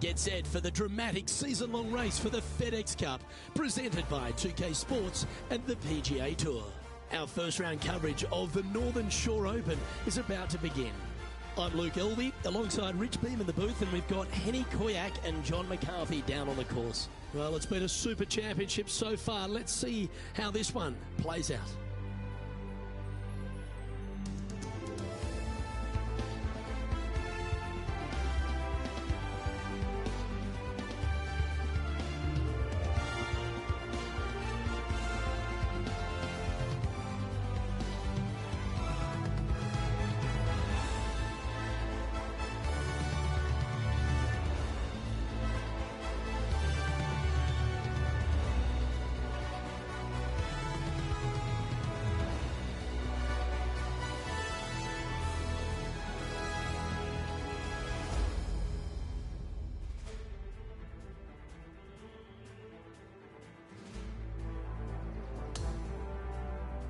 Get set for the dramatic season-long race for the FedEx Cup, presented by 2K Sports and the PGA Tour. Our first round coverage of the Northern Shore Open is about to begin. I'm Luke Elvey, alongside Rich Beam in the booth, and we've got Henny Koyak and John McCarthy down on the course. Well, it's been a super championship so far. Let's see how this one plays out.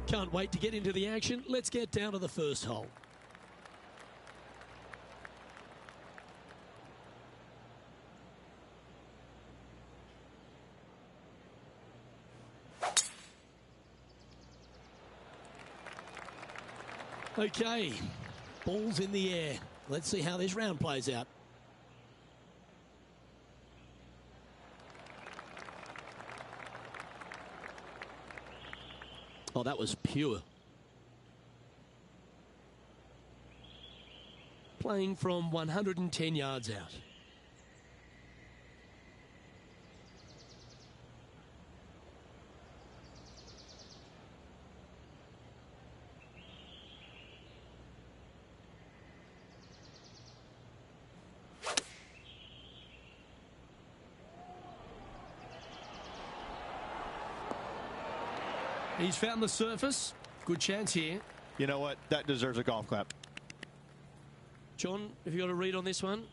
Can't wait to get into the action. Let's get down to the first hole. Okay, ball's in the air. Let's see how this round plays out. Oh, that was pure. Playing from 110 yards out. He's found the surface. Good chance here. You know what? That deserves a golf clap. John, have you got a read on this one?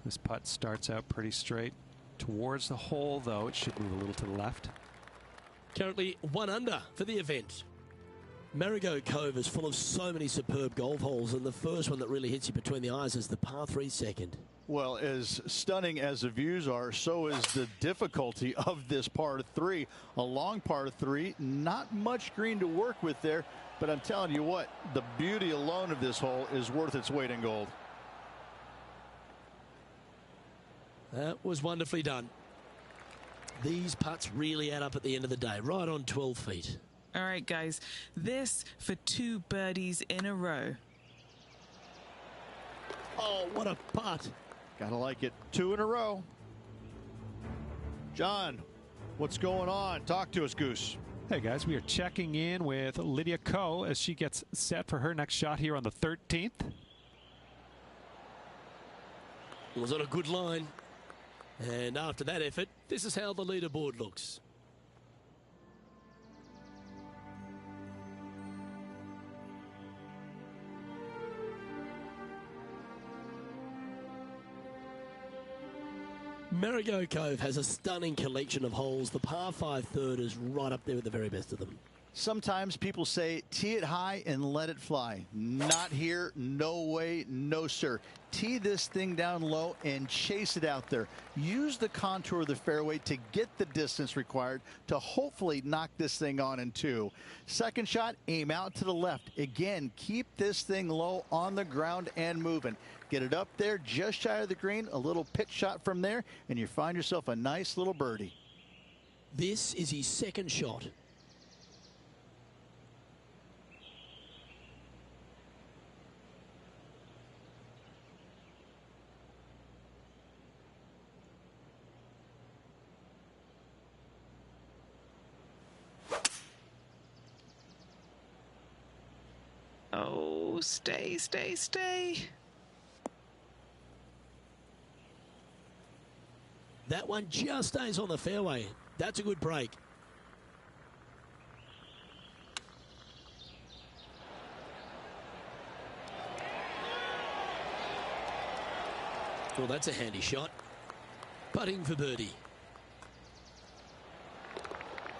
This putt starts out pretty straight towards the hole, though. It should move a little to the left. Currently 1 under for the event. Marigot Cove is full of so many superb golf holes, and the first one that really hits you between the eyes is the par 3 second. Well, as stunning as the views are, so is the difficulty of this par 3. A long par 3, not much green to work with there, but I'm telling you what, the beauty alone of this hole is worth its weight in gold. That was wonderfully done. These putts really add up at the end of the day, right on 12 feet. All right, guys, this for 2 birdies in a row. Oh, what a putt. Gotta like it. 2 in a row. John, what's going on? Talk to us, Goose. Hey, guys, we are checking in with Lydia Ko as she gets set for her next shot here on the 13th. Was on a good line. And after that effort, this is how the leaderboard looks. Marigot Cove has a stunning collection of holes. The par 5 third is right up there with the very best of them. Sometimes people say tee it high and let it fly. Not here. No way. No, sir. Tee this thing down low and chase it out there. Use the contour of the fairway to get the distance required to hopefully knock this thing on in 2. Second shot, aim out to the left. Again, keep this thing low on the ground and moving. Get it up there just shy of the green, a little pitch shot from there, and you find yourself a nice little birdie. This is his second shot. Oh, stay, stay, stay. That one just stays on the fairway. That's a good break. Well, that's a handy shot. Putting for birdie.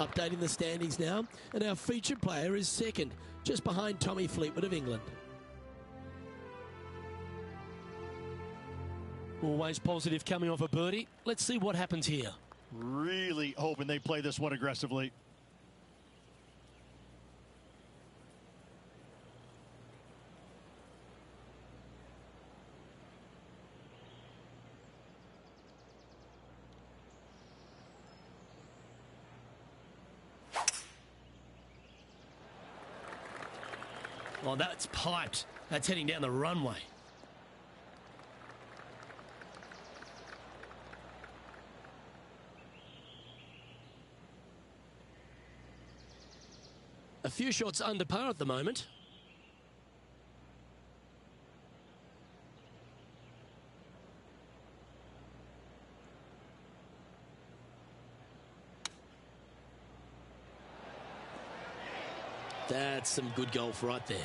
Updating the standings now, and our featured player is second, just behind Tommy Fleetwood of England. Always positive coming off a birdie. Let's see what happens here. Really hoping they play this one aggressively. Oh, that's piped. That's heading down the runway. A few shots under par at the moment. That's some good golf right there.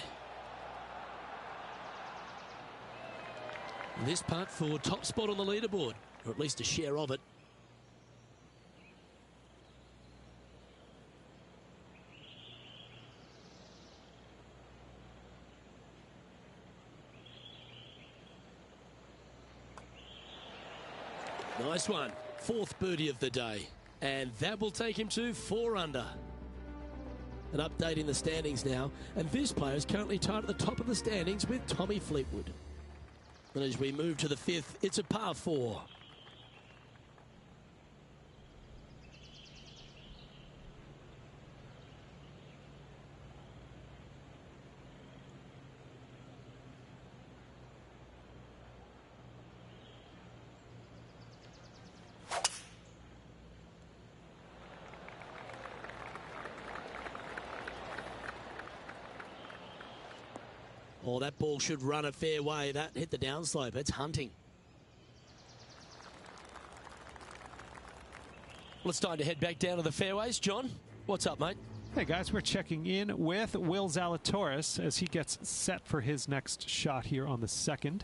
This putt for top spot on the leaderboard, or at least a share of it. Nice one. Fourth birdie of the day. And that will take him to 4 under. An update in the standings now. And this player is currently tied at the top of the standings with Tommy Fleetwood. And as we move to the 5th, it's a par 4. Oh, that ball should run a fair way. That hit the downslope. It's hunting. Well, it's time to head back down to the fairways. John, what's up, mate? Hey, guys, we're checking in with Will Zalatoris as he gets set for his next shot here on the 2nd.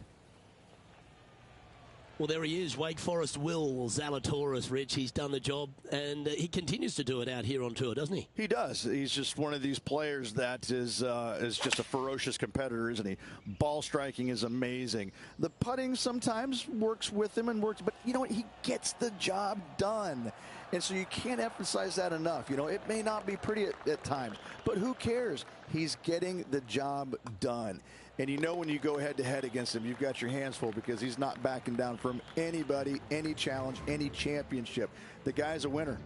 Well, there he is, Wake Forest Will Zalatoris, Rich. He's done the job, and he continues to do it out here on tour, doesn't he? He does. He's just one of these players that is just a ferocious competitor, isn't he? Ball striking is amazing. The putting sometimes works with him and works, but you know what? He gets the job done. And so you can't emphasize that enough. You know, it may not be pretty at times, but who cares? He's getting the job done. And you know when you go head-to-head against him, you've got your hands full because he's not backing down from anybody, any challenge, any championship. The guy's a winner.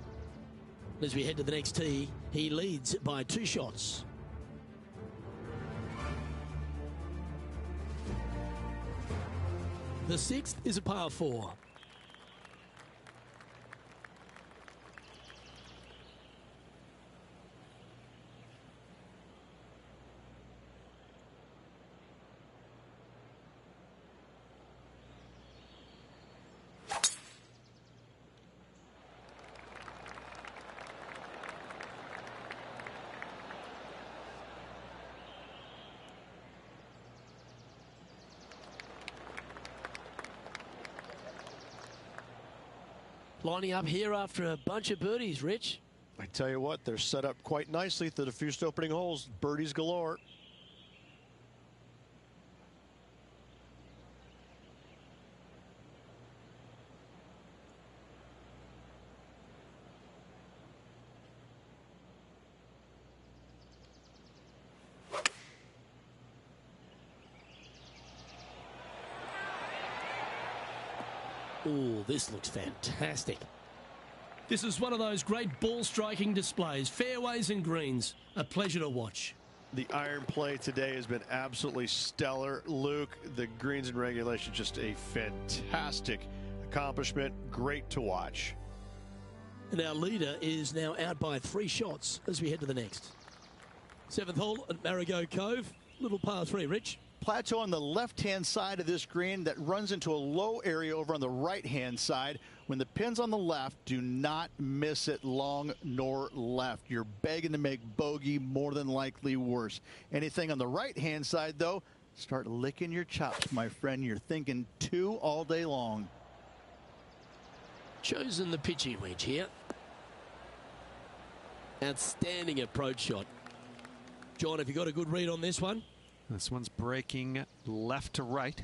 As we head to the next tee, he leads by 2 shots. The 6th is a par 4. Lining up here after a bunch of birdies, Rich. I tell you what, they're set up quite nicely through the first opening holes. Birdies galore. Oh, this looks fantastic. This is one of those great ball striking displays. Fairways and greens. A pleasure to watch. The iron play today has been absolutely stellar. Luke, the greens in regulation, just a fantastic accomplishment. Great to watch. And our leader is now out by 3 shots as we head to the next. 7th hole at Marigot Cove. Little par 3, Rich. Plateau on the left-hand side of this green that runs into a low area over on the right-hand side. When the pin's on the left, do not miss it long nor left. You're begging to make bogey, more than likely worse. Anything on the right-hand side, though, start licking your chops, my friend. You're thinking 2 all day long. Chosen the pitching wedge here. Outstanding approach shot. John, have you got a good read on this one? This one's breaking left to right.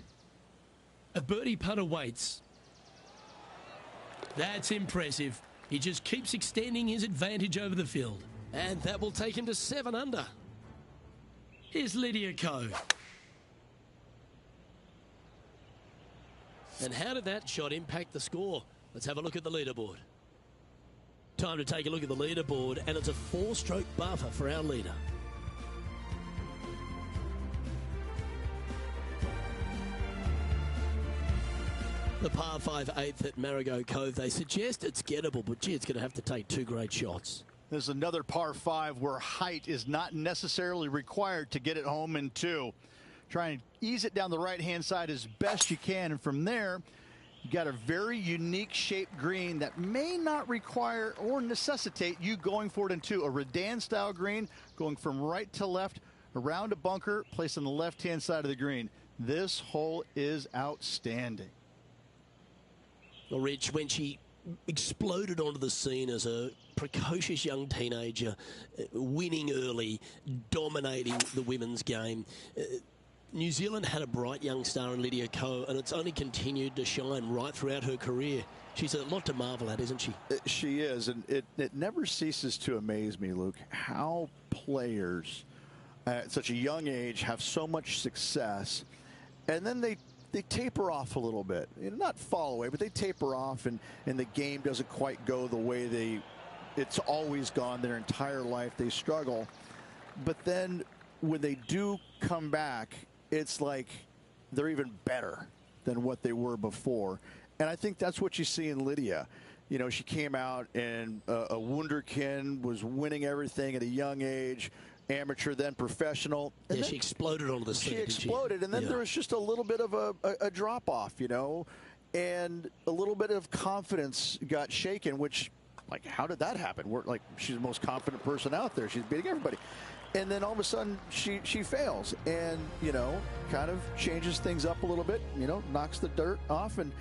A birdie putt awaits. That's impressive. He just keeps extending his advantage over the field. And that will take him to 7 under. Here's Lydia Ko. And how did that shot impact the score? Let's have a look at the leaderboard. Time to take a look at the leaderboard, and it's a 4-stroke buffer for our leader. The par 5 8th at Marigot Cove. They suggest it's gettable, but gee, it's going to have to take 2 great shots. There's another par 5 where height is not necessarily required to get it home in 2. Try and ease it down the right-hand side as best you can, and from there, you got a very unique shaped green that may not require or necessitate you going for it in 2. A Redan-style green going from right to left around a bunker placed on the left-hand side of the green. This hole is outstanding. Well, Rich, when she exploded onto the scene as a precocious young teenager, winning early, dominating the women's game, New Zealand had a bright young star in Lydia Ko, and it's only continued to shine right throughout her career. She's a lot to marvel at, isn't she? She is, and it never ceases to amaze me, Luke, how players at such a young age have so much success, and then they taper off a little bit. Not fall away, but they taper off, and the game doesn't quite go the way it's always gone their entire life. They struggle. But then when they do come back, it's like they're even better than what they were before. And I think that's what you see in Lydia. You know, she came out and a wunderkind, was winning everything at a young age. Amateur, then professional. And yeah, she exploded onto the scene. She exploded, and then there was just a little bit of a drop off, you know, and a little bit of confidence got shaken. Which, like, how did that happen? She's the most confident person out there. She's beating everybody, and then all of a sudden she fails, and kind of changes things up a little bit. Knocks the dirt off and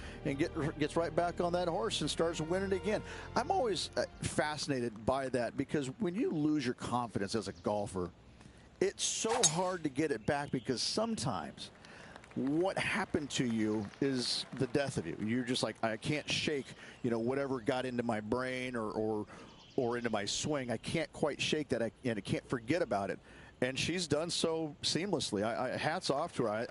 gets right back on that horse and starts winning again. I'm always fascinated by that, because when you lose your confidence as a golfer, it's so hard to get it back, because sometimes what happened to you is the death of you. You're just like, I can't shake, whatever got into my brain or into my swing. I can't quite shake that, and I can't forget about it. And she's done so seamlessly. Hats off to her.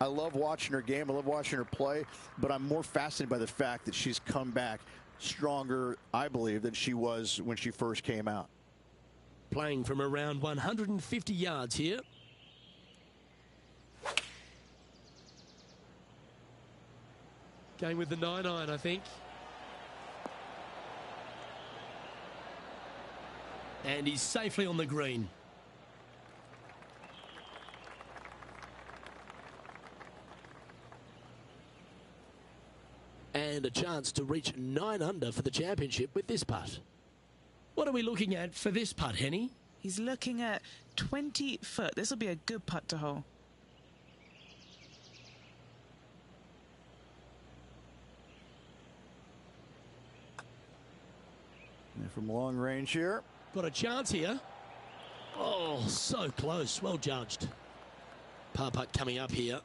I love watching her game. I love watching her play. But I'm more fascinated by the fact that she's come back stronger, I believe, than she was when she first came out. Playing from around 150 yards here. Going with the 9-iron, I think. And he's safely on the green. And a chance to reach 9 under for the championship with this putt. What are we looking at for this putt, Henny? He's looking at 20 foot. This will be a good putt to hole. And from long range here. Got a chance here. Oh, so close. Well judged. Par putt coming up here.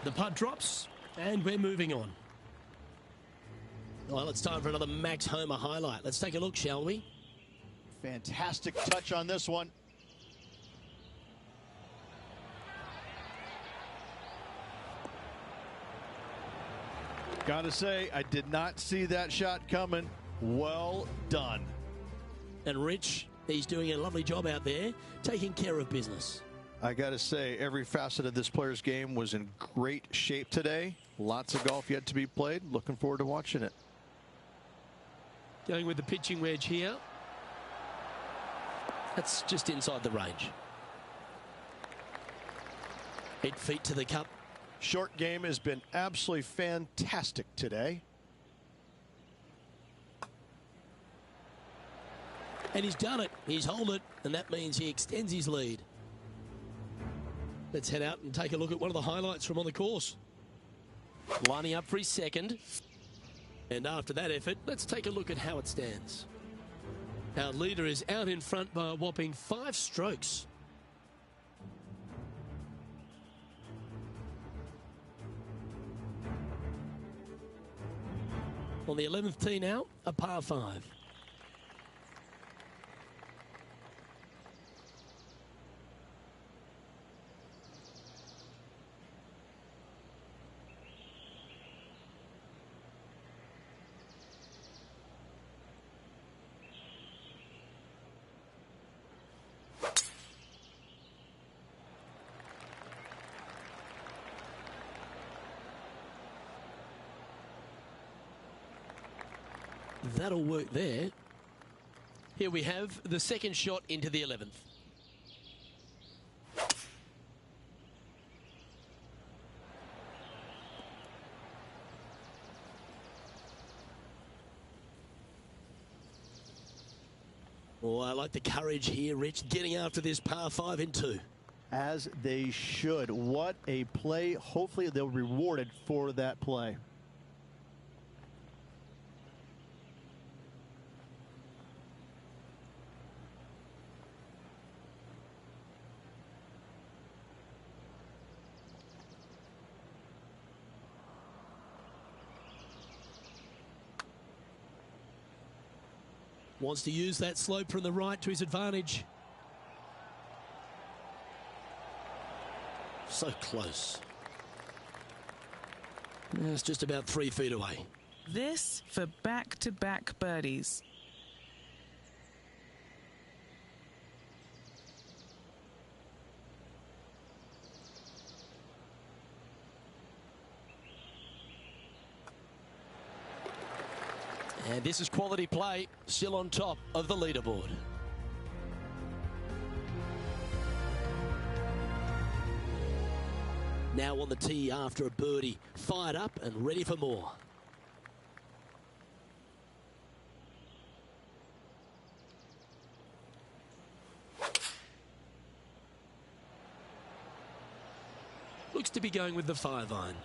The putt drops, and we're moving on. Well, it's time for another Max Homa highlight. Let's take a look, shall we? Fantastic touch on this one. Gotta say, I did not see that shot coming. Well done. And Rich, he's doing a lovely job out there, taking care of business. I got to say, every facet of this player's game was in great shape today. Lots of golf yet to be played. Looking forward to watching it. Going with the pitching wedge here. That's just inside the range. 8 feet to the cup. Short game has been absolutely fantastic today. And he's done it. He's held it, and that means he extends his lead. Let's head out and take a look at one of the highlights from on the course. Lining up for his second. And after that effort, let's take a look at how it stands. Our leader is out in front by a whopping 5 strokes. On the 11th tee now, a par 5. That'll work there. Here we have the second shot into the 11th. Oh, I like the courage here, Rich, getting after this par 5 in 2. As they should. What a play. Hopefully they'll be rewarded for that play. Wants to use that slope from the right to his advantage. So close. It's just about 3 feet away. This for back-to-back birdies. And this is quality play, still on top of the leaderboard. Now on the tee after a birdie, fired up and ready for more. Looks to be going with the 5-iron.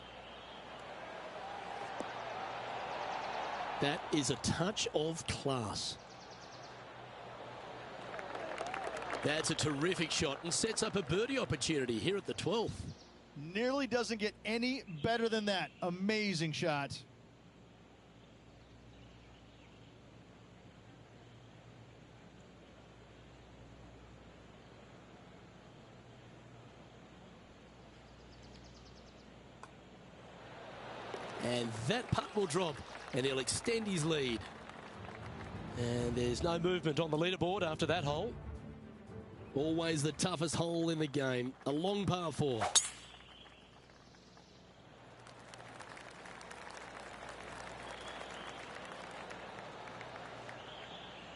That is a touch of class. That's a terrific shot and sets up a birdie opportunity here at the 12th. Nearly doesn't get any better than that. Amazing shot. And that putt will drop, and he'll extend his lead. And there's no movement on the leaderboard after that hole. Always the toughest hole in the game. A long par 4.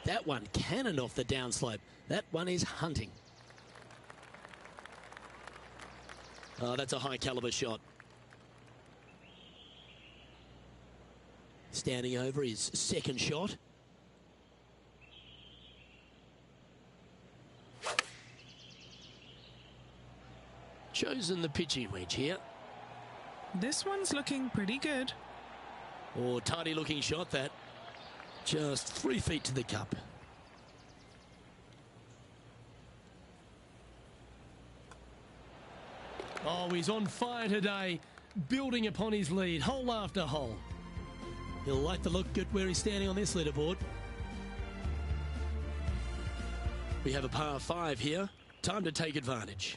That one cannoned off the downslope. That one is hunting. Oh, that's a high caliber shot. Standing over his second shot. Chosen the pitching wedge here. This one's looking pretty good. Oh, tidy looking shot that. Just 3 feet to the cup. Oh, he's on fire today, building upon his lead, hole after hole. He'll like the look at where he's standing on this leaderboard. We have a par 5 here. Time to take advantage.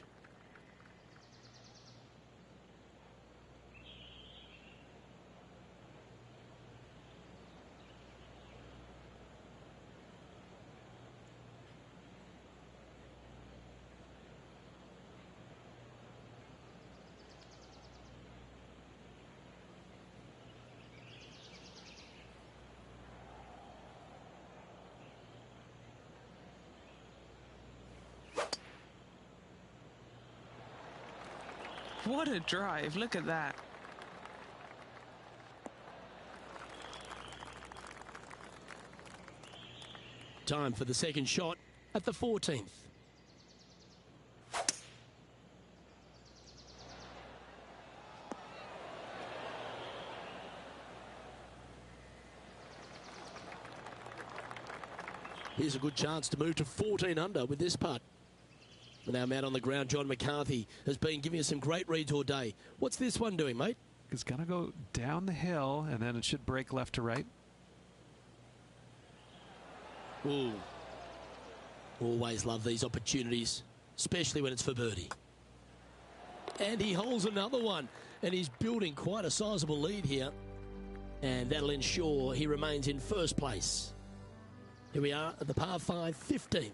What a drive. Look at that. Time for the second shot at the 14th. Here's a good chance to move to 14 under with this putt. And our man on the ground, John McCarthy, has been giving us some great reads all day. What's this one doing, mate? It's going to go down the hill, and then it should break left to right. Ooh. Always love these opportunities, especially when it's for birdie. And he holds another one, and he's building quite a sizable lead here. And that'll ensure he remains in first place. Here we are at the par 5, 15th.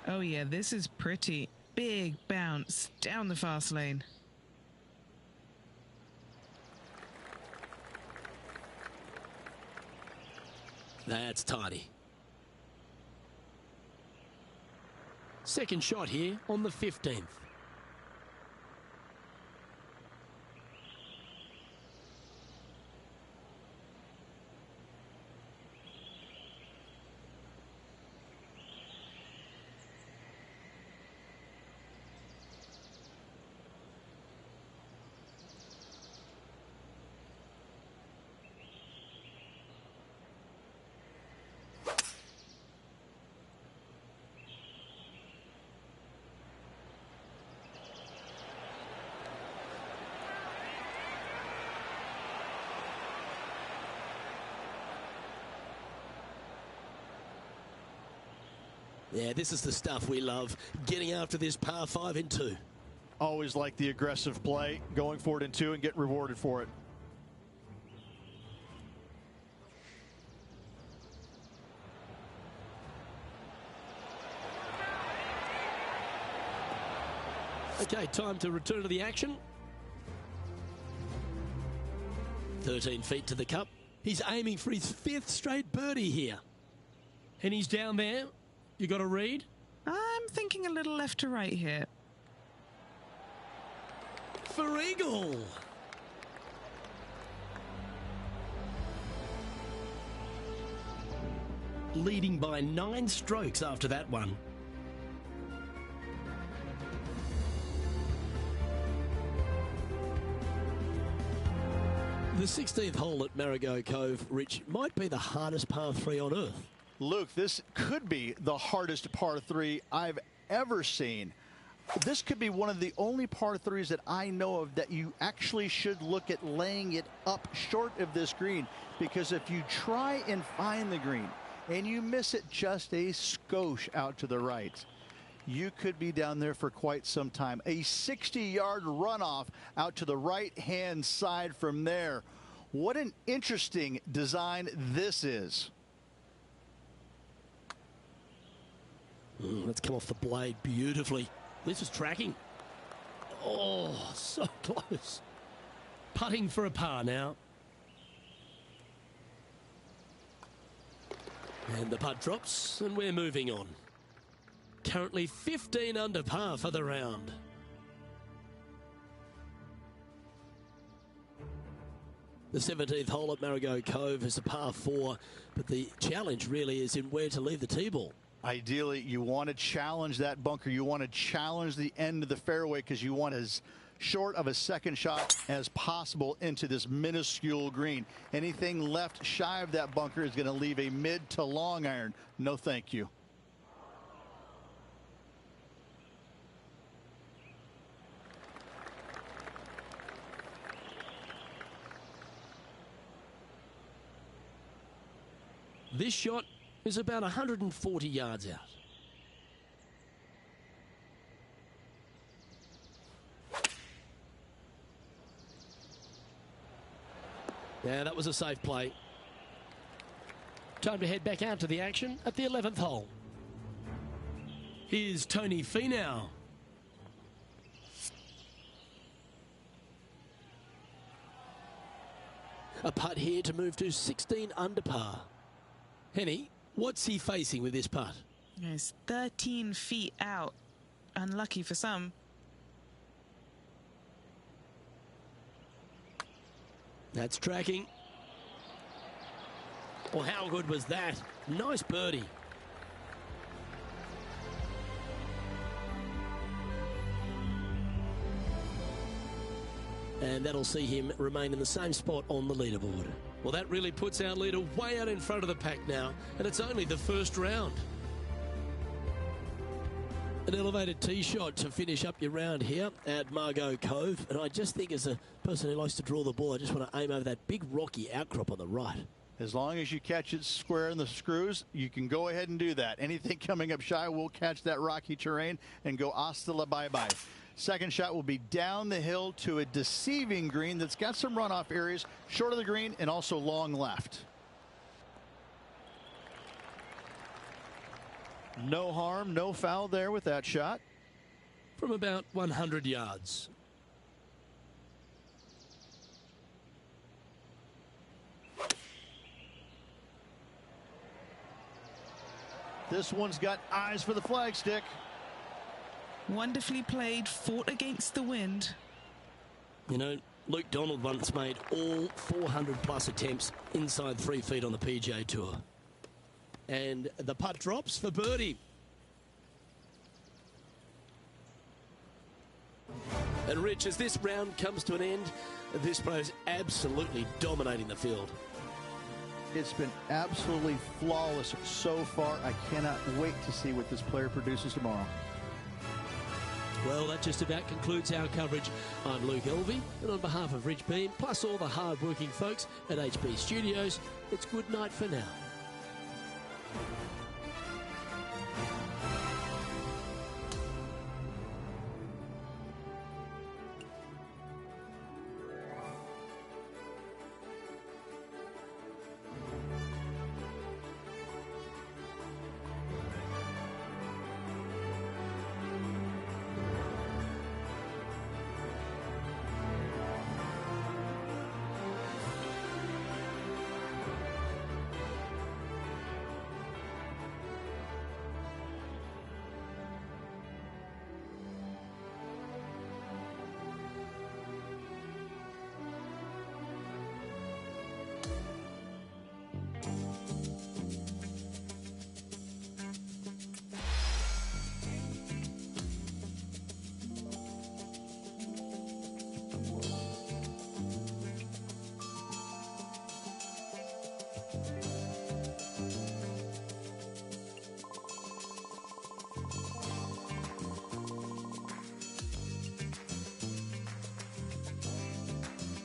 Oh yeah, this is pretty. Big bounce down the fast lane. That's tidy. Second shot here on the 15th. Yeah, this is the stuff we love, getting after this par 5 in 2. Always like the aggressive play, going for it in 2 and get rewarded for it. Okay, time to return to the action. 13 feet to the cup. He's aiming for his 5th straight birdie here. And he's down there. You got a read? I'm thinking a little left to right here. For eagle. Leading by 9 strokes after that one. The 16th hole at Marigot Cove, Rich, might be the hardest par 3 on earth. Luke, this could be the hardest par 3 I've ever seen. This could be one of the only par 3s that I know of that you actually should look at laying it up short of this green, because if you try and find the green and you miss it just a skosh out to the right, you could be down there for quite some time. A 60-yard runoff out to the right-hand side from there. What an interesting design this is. Let's come off the blade beautifully. This is tracking. Oh, so close. Putting for a par now. And the putt drops, and we're moving on. Currently 15 under par for the round. The 17th hole at Marigot Cove is a par 4, but the challenge really is in where to leave the tee ball. Ideally, you want to challenge that bunker. You want to challenge the end of the fairway because you want as short of a second shot as possible into this minuscule green. Anything left shy of that bunker is going to leave a mid to long iron. No, thank you. This shot is about 140 yards out. Yeah, that was a safe play. Time to head back out to the action at the 11th hole. Here's Tony Finau. A putt here to move to 16 under par. Henny, what's he facing with this putt? It's 13 feet out. Unlucky for some. That's tracking. Well, how good was that? Nice birdie. and that'll see him remain in the same spot on the leaderboard. Well, that really puts our leader way out in front of the pack now, and it's only the first round. An elevated tee shot to finish up your round here at Margot Cove. And I just think, as a person who likes to draw the ball, I just want to aim over that big rocky outcrop on the right. As long as you catch it square in the screws, you can go ahead and do that. Anything coming up shy will catch that rocky terrain and go hasta la bye-bye. Second shot will be down the hill to a deceiving green that's got some runoff areas, short of the green and also long left. No harm, no foul there with that shot. From about 100 yards. This one's got eyes for the flagstick. Wonderfully played, fought against the wind. You know, Luke Donald once made all 400 plus attempts inside 3 feet on the PGA Tour. And the putt drops for birdie. And Rich, as this round comes to an end, this player is absolutely dominating the field. It's been absolutely flawless so far. I cannot wait to see what this player produces tomorrow. Well, that just about concludes our coverage. I'm Luke Elvey, and on behalf of Rich Beam, plus all the hard-working folks at HB Studios, it's good night for now.